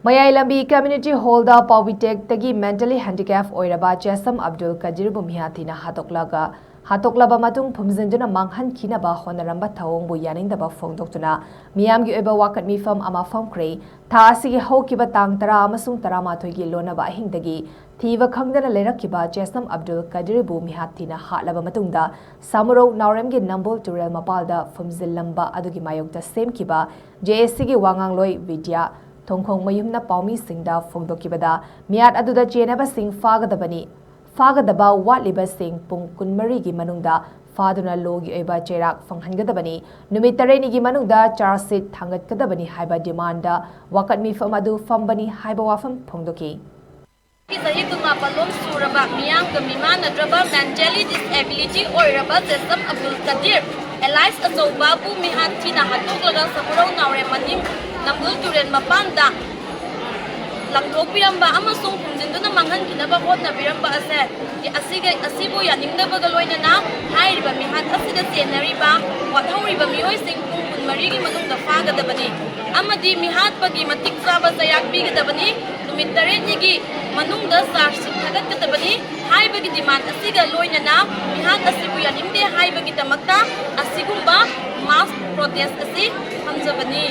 MAYAI LAMBI Community Hall da PAOBITEK TAGI mentally handicapped OIRABA CHESAM ABDUL KADIR MIHAT THINA HATTOKLABA MATUNG PHUMJINDUNA MANGHANKHINABA HOTNARAMBA THAWONG bu Yaningdaba Phongdoktuna Miyamgi Oiba Wakat Meepham ama Phamkhre Thasigi Hokiba Tang Tara amasung Taramathoi gi lonaba ahingdagi Thiva khangdana lerakkiba CHESAM ABDUL KADIR bu MIHAT THINA hatlaba matungda Samuro Nauremgi Nambol Turel Mapalda Phumjillamba adugi mayokta semkiba JSC gi Wangangloi Vidya Thongkhong mayumna paumi singda phongdokibada miat aduda chenaba sing fagadaba watliba sing pung kunmari gi manungda faduna logi oiba cherak phanghangadabani numit tareni gi manungda charsit thangatkadabani haiba demanda wakat meepham adu fambani haiba wafam phongdoki Sahi kuma palom suraba miyamgi mimanadraba mentally disability oiraba CHESAM ABDUL KADIR Elias Azobabu MIHAT THINA HATTOKLABA Samurau Naure Manim Nambul Turen Mapanda Langthokpiramba amasung Phumjinduna Manghankinaba Hotnabiramba ase asibu Yaningdaba Loinana hairiba MIHAT asida senariba wathoriba mioising pung marigi manungda fagadabani amadi MIHAT pagi matik saba sayak bigadabani numit tarenigi manungda sarsi thagatgadabani haibagi demand asiga loinana MIHAT asibu yaningde haibagi damakta asigumba mass protest asi hamjabani